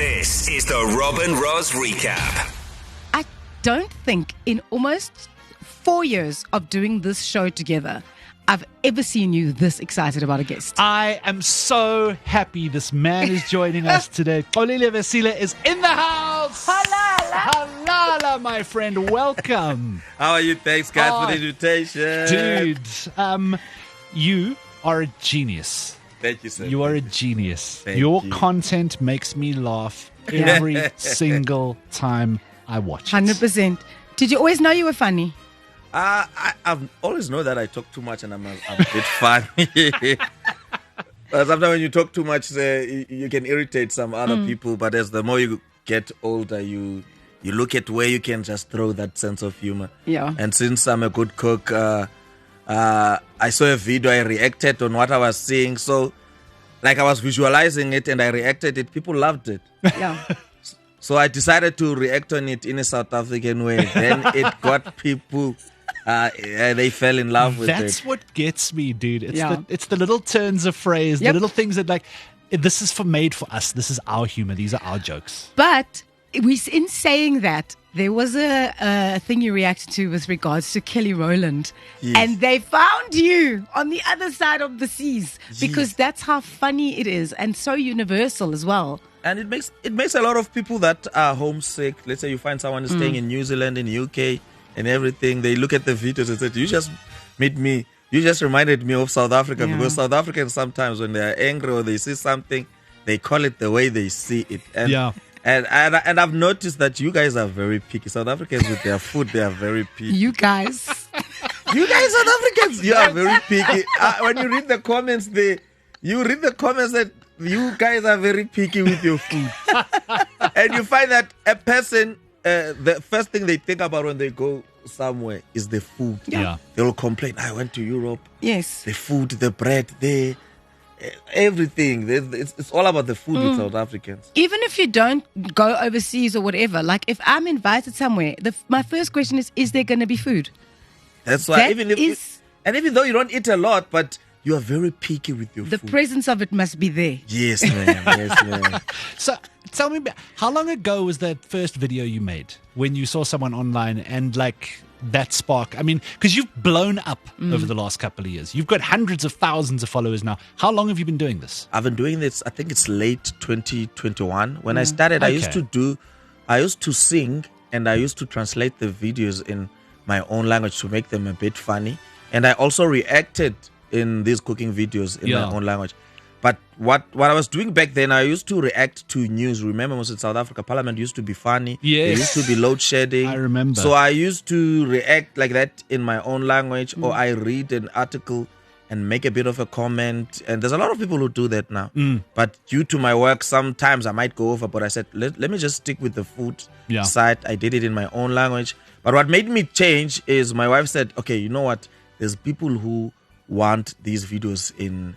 This is the Rob and Roz recap. I don't think in almost 4 years of doing this show together, I've ever seen you this excited about a guest. I am so happy this man is joining us today. Xolile Vesile is in the house. Halala, my friend. Welcome. How are you? Thanks, guys, for the invitation. Dude, you are a genius. Thank you, sir. You are a genius. Thank Your you. content makes me laugh every single time I watch it. 100%. Did you always know you were funny? I've always known that I talk too much and I'm a bit funny. But sometimes when you talk too much, you can irritate some other people. But as the more you get older, you look at where you can just throw that sense of humor. Yeah. And since I'm a good cook, I saw a video, I reacted on what I was seeing. So, like I was visualizing it and I reacted it. People loved it. Yeah. So I decided to react on it in a South African way. Then it got people, they fell in love with it. That's what gets me, dude. Yeah. It's the little turns of phrase, Yep. the little things that like, this is made for us. This is our humor. These are our jokes. But in saying that, there was a thing you reacted to with regards to Kelly Rowland. Yes. And they found you on the other side of the seas because Yes. that's how funny it is and so universal as well. And it makes a lot of people that are homesick. Let's say you find someone staying in New Zealand, in UK, and everything. They look at the videos and say, "You just made me. You just reminded me of South Africa." Yeah. Because South Africans sometimes, when they are angry or they see something, they call it the way they see it. And, Yeah. And I've noticed that you guys are very picky. South Africans with their food, they are very picky. You guys. You guys, South Africans, you are very picky. When you read the comments, that you guys are very picky with your food. And you find that a person, the first thing they think about when they go somewhere is the food. Yeah. They'll complain, I went to Europe, Yes. the food, the bread, everything. It's all about the food with South Africans. Even if you don't go overseas or whatever, like if I'm invited somewhere, my first question is there going to be food? That's why That even though you don't eat a lot, but you are very picky with your The food. presence of it must be there. Yes, man. Yes, man. So tell me, how long ago was that first video you made when you saw someone online and like that spark? I mean, because you've blown up over the last couple of years. You've got hundreds of thousands of followers now. How long have you been doing this? I've been doing this, I think it's late 2021. When I started, I used Okay. to sing and I used to translate the videos in my own language to make them a bit funny. And I also reacted in these cooking videos in my own language. But what I was doing back then, I used to react to news. Remember, most in South Africa, Parliament used to be funny. Yes. There used to be load shedding. I remember. So I used to react like that in my own language, or I read an article and make a bit of a comment. And there's a lot of people who do that now. But due to my work, sometimes I might go over. But I said, let me just stick with the food side. I did it in my own language. But what made me change is my wife said, okay, you know what? There's people who want these videos in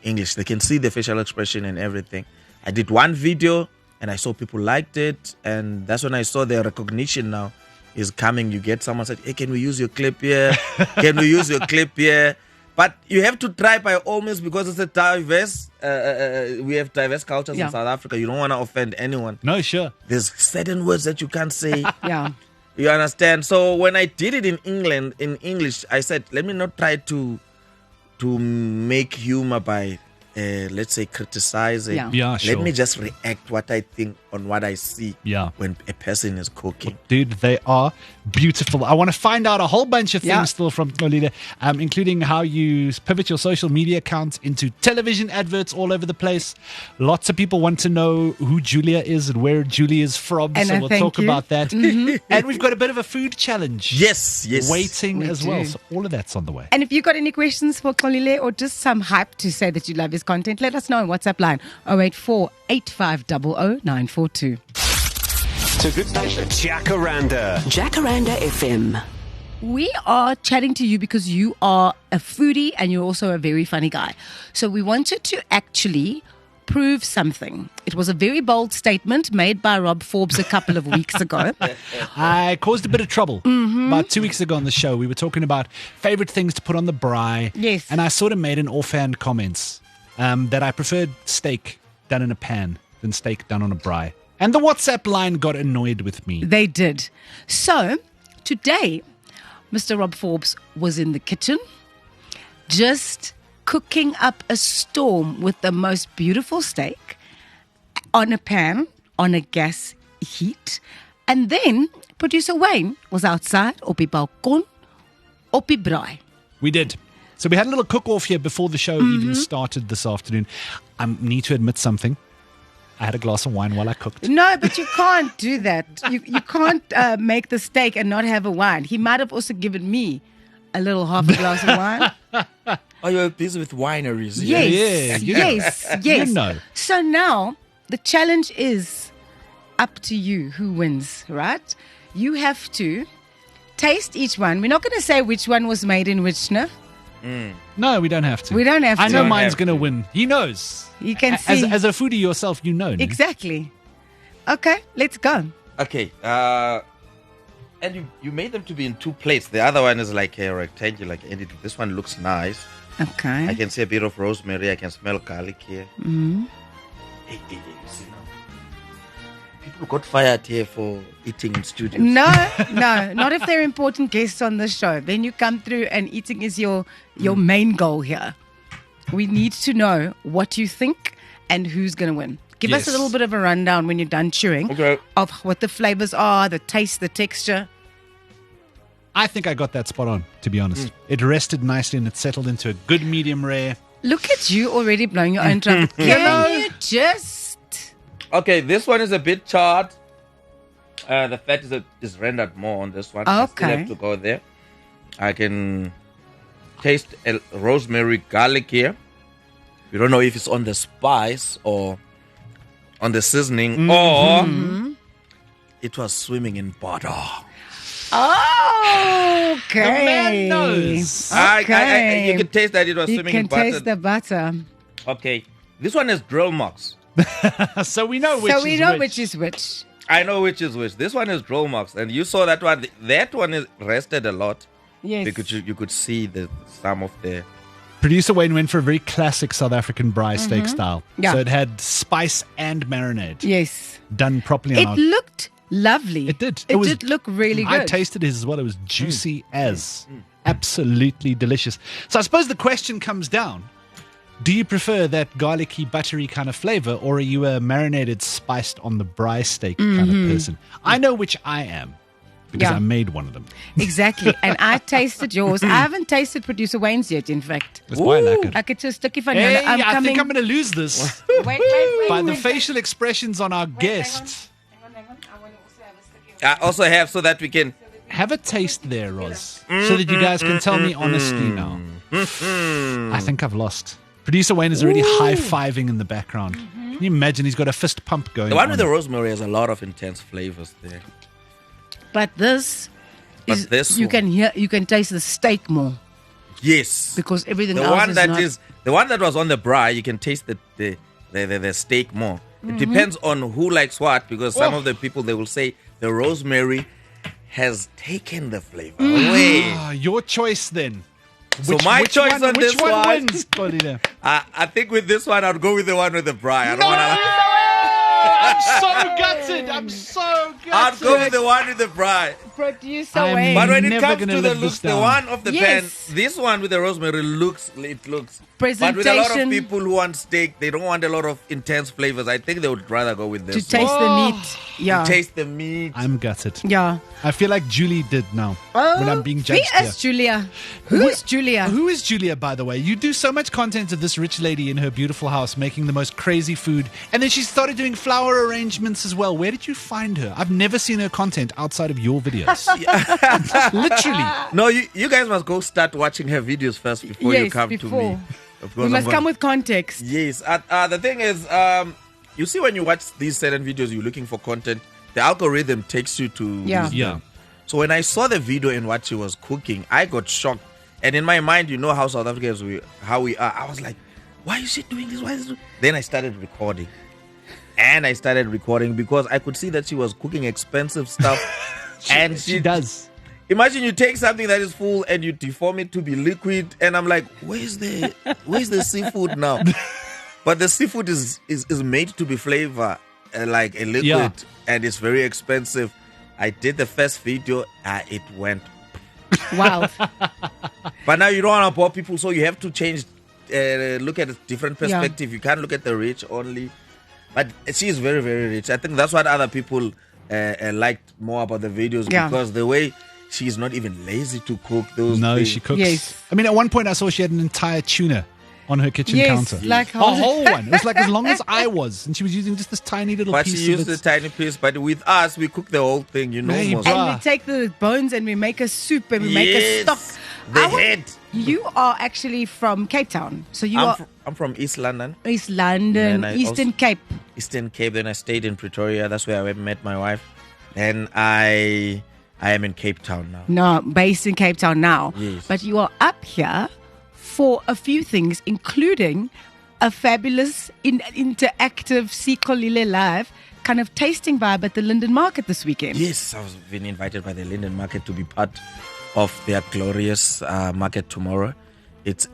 English. They can see the facial expression and everything. I did one video and I saw people liked it, and that's when I saw the recognition now is coming. You get someone said, hey, can we use your clip here? Can we use your clip here? But you have to try by all means because it's a diverse, we have diverse cultures in South Africa. You don't want to offend anyone. No, sure. There's certain words that you can't say. Yeah. You understand? So when I did it in English, I said, let me not try to make humor by, let's say, criticizing. Yeah, sure. Let me just react what I think on what I see when a person is cooking. Dude, they are beautiful. I want to find out a whole bunch of things still from Xolile, including how you pivot your social media account into television adverts all over the place. Lots of people want to know who Julia is and where Julia is from, And so we'll talk about that. And we've got a bit of a food challenge. Yes. Waiting We as well. do. So all of that's on the way. And if you've got any questions for Xolile or just some hype to say that you love his content, let us know on WhatsApp line 084 8500 942. To good station. Jacaranda. Jacaranda FM. We are chatting to you because you are a foodie and you're also a very funny guy. So we wanted to actually prove something. It was a very bold statement made by Rob Forbes a couple of weeks ago. I caused a bit of trouble. About 2 weeks ago on the show, we were talking about favorite things to put on the braai. Yes. And I sort of made an offhand comments that I preferred steak done in a pan than steak done on a braai. And the WhatsApp line got annoyed with me. They did. So today, Mr. Rob Forbes was in the kitchen just cooking up a storm with the most beautiful steak on a pan, on a gas heat. And then producer Wayne was outside, op die balkon, op die braai. We did. So we had a little cook-off here before the show even started this afternoon. I need to admit something. I had a glass of wine while I cooked. No, but you can't do that. You can't make the steak and not have a wine. He might have also given me a little half a glass of wine. Oh, you're busy with wineries. Yes, Yeah, yes. You know. So now the challenge is up to you who wins, right? You have to taste each one. We're not going to say which one was made in which, no? No, we don't have to. We don't have I to. know Don't mine's have going to to. win. He knows. You can see. As a foodie yourself, you know. No? Exactly. Okay, let's go. Okay. And you made them to be in two plates. The other one is like a rectangular entity. This one looks nice. Okay. I can see a bit of rosemary. I can smell garlic here. Mm-hmm. Hey, you see now. People got fired here for eating in studios. No, not if they're important guests on the show. Then you come through and eating is your main goal here. We need to know what you think and who's going to win. Give us a Yes. little bit of a rundown when you're done chewing Okay. of what the flavors are, the taste, the texture. I think I got that spot on, to be honest. It rested nicely and it settled into a good medium rare. Look at you already blowing your own trumpet. Can you just... Okay, this one is a bit charred. The fat is rendered more on this one. I still Okay. have to go there. I can taste rosemary garlic here. We don't know if it's on the spice or on the seasoning or it was swimming in butter. Oh, okay. The man knows. Okay. You can taste that it was You swimming can in butter. taste the butter. Okay, this one has drill marks. So we know which So we is know which. which is which. I know which is which. This one is drill marks, and you saw that one. That one is rested a lot Yes. because you could see some of the. Producer Wayne went for a very classic South African braai steak style. Yeah. So it had spice and marinade Yes. done properly. It looked lovely. It did. It was- did look really good. I tasted his as well. It was juicy as. Absolutely delicious. So I suppose the question comes down. Do you prefer that garlicky, buttery kind of flavor, or are you a marinated, spiced on the braai steak kind of person? I know which I am because Yeah. I made one of them. Exactly. And I tasted yours. I haven't tasted Producer Wayne's yet, in fact. That's why I like it. I could just stick it on Hey, I'm I coming. think I'm going to lose this Wait. by the facial expressions on our guest. Hang on. I want to also have a sticky I also have so that we can. Have a taste there, Roz, so that you guys can tell me honestly now. I think I've lost. Producer Wayne is already high-fiving in the background. Can you imagine he's got a fist pump going The one with on? the rosemary has a lot of intense flavors there. But this But is, this you one- can taste the steak more Yes. because everything The else one is that not. is the one that was on the braai, you can taste the steak more. It depends on who likes what, because some of the people they will say the rosemary has taken the flavor away. Ah, your choice then. So my choice one, on which this one one- wins, Colina? I think with this one I'd go with the one with the braai. I don't wanna. I'm so gutted. I'm so I'd go with gutted. the one with the braai. Producer I'm Wayne. But when it never comes gonna to the live this looks, the down. one of the Yes. pan, this one with the rosemary looks. But with a lot of Presentation. people who want steak, they don't want a lot of intense flavors. I think they would rather go with to this. taste the meat. Yeah. To taste the meat. I'm gutted. Yeah. I feel like Julie did now when I'm being judged Who here. is Julia? Who is Julia? Who is Julia, by the way? You do so much content of this rich lady in her beautiful house making the most crazy food. And then she started doing flower arrangements as well. Where did you find her? I've never seen her content outside of your videos. Literally. No, you guys must go start watching her videos first before you Yes, come to before. me. Of We course, must I'm come gonna- with context. Yes. The thing is, you see when you watch these certain videos, you're looking for content. The algorithm takes you to Yeah. these- Yeah. So when I saw the video and what she was cooking, I got shocked. And in my mind, you know how South Africans how we are. I was like, why is she doing this? Why is this? Then I started recording. And I started recording because I could see that she was cooking expensive stuff. and She does. Imagine you take something that is full and you deform it to be liquid, and I'm like, where's the seafood now? But the seafood is made to be flavor, like a liquid, and it's very expensive. I did the first video, it went Wild. But now you don't want to bore people, so you have to change, look at a different perspective. You can't look at the rich only. But she is very, very rich. I think that's what other people liked more about the videos, because the way she's not even lazy to cook those things. She cooks. Yes. I mean, at one point I saw she had an entire tuna on her kitchen counter. Like a whole one. It was like as long as I was. And she was using just this tiny little piece. But she used the tiny piece. But with us, we cook the whole thing, you know. Hey, and we take the bones and we make a soup and we make a stock. The head. You are actually from Cape Town. So I'm from East London. East London, Eastern Cape. Eastern Cape. Then I stayed in Pretoria. That's where I met my wife. Then I am in Cape Town now. No, based in Cape Town now. Yes. But you are up here for a few things, including a fabulous interactive Sikolile Live kind of tasting vibe at the Linden Market this weekend. Yes, I was been invited by the Linden Market to be part of their glorious market tomorrow. It's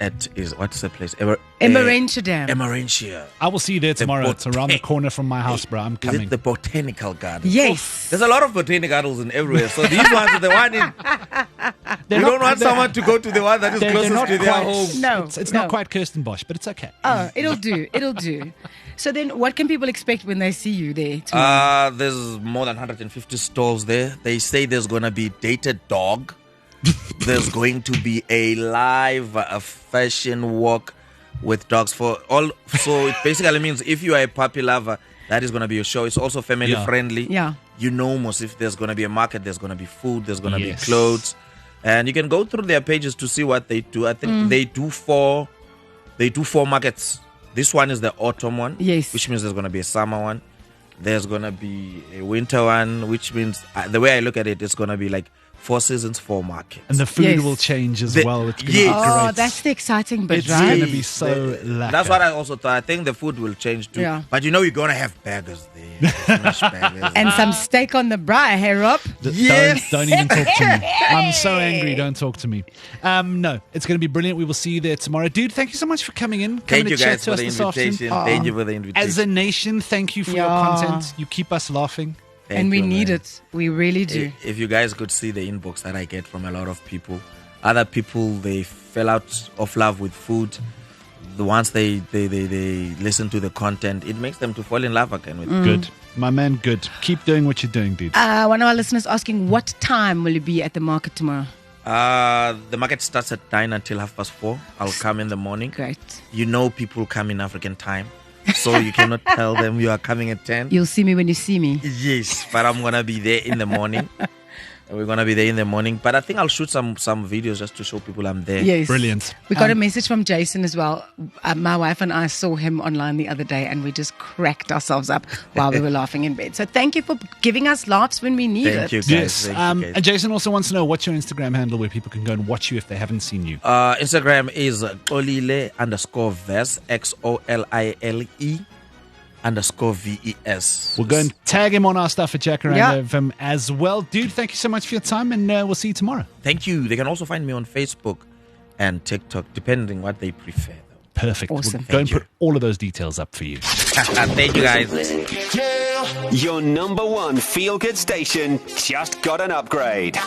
what's the place? Emerentia Dam. Emerentia. I will see you there tomorrow. It's around the corner from my house, bro. I'm coming. Is it the botanical garden? Yes. There's a lot of botanical gardens in everywhere. So these ones are the one in. You don't want someone to go to the one that is closest to their home. No, it's not quite Kirstenbosch, but it's okay. Oh, it'll do. It'll do. So then, what can people expect when they see you there tomorrow? There's more than 150 stalls there. They say there's going to be dated dog. There's going to be a live fashion walk with dogs for all. So it basically means if you are a puppy lover, that is going to be your show. It's also family friendly. Yeah. You know, most if there's going to be a market, there's going to be food, there's going to be clothes, and you can go through their pages to see what they do. I think they do four markets. This one is the autumn one, which means there's going to be a summer one. There's going to be a winter one, which means the way I look at it, it's going to be like 4 seasons, 4 markets. And the food will change as well. It's going to be great. Oh, that's the exciting bit, it's right? It's going to be so lekker. That's what I also thought. I think the food will change too. Yeah. But you're going to have burgers there. Smash burgers. And some steak on the braai, hey, Rob? Don't even talk to me. I'm so angry. Don't talk to me. No, it's going to be brilliant. We will see you there tomorrow. Dude, thank you so much for coming in. Thank you to guys chat for to the us invitation. Thank you for the invitation. As a nation, thank you for your content. You keep us laughing. And we need it. We really do. If you guys could see the inbox that I get from a lot of people, other people, they fell out of love with food. The ones they listen to the content, it makes them to fall in love again with it. Good. My man, good. Keep doing what you're doing, dude. One of our listeners asking, what time will you be at the market tomorrow? The market starts at 9 until 4:30. I'll come in the morning. Great. You know people come in African time. So you cannot tell them you are coming at 10. You'll see me when you see me. Yes, but I'm going to be there in the morning. We're going to be there in the morning. But I think I'll shoot some videos just to show people I'm there. Yes. Brilliant. We got a message from Jason as well. My wife and I saw him online the other day and we just cracked ourselves up while we were laughing in bed. So thank you for giving us laughs when we need it. Thank you, guys. Yes. Thank you, guys. And Jason also wants to know what's your Instagram handle where people can go and watch you if they haven't seen you. Instagram is Xolile_Verse, XOLILE_VES. We'll go and tag him on our stuff at Jacaranda FM as well. Dude, thank you so much for your time and we'll see you tomorrow. Thank you. They can also find me on Facebook and TikTok, depending what they prefer. Perfect. Awesome. We'll go and put all of those details up for you. Thank you, guys. Your number one feel-good station just got an upgrade.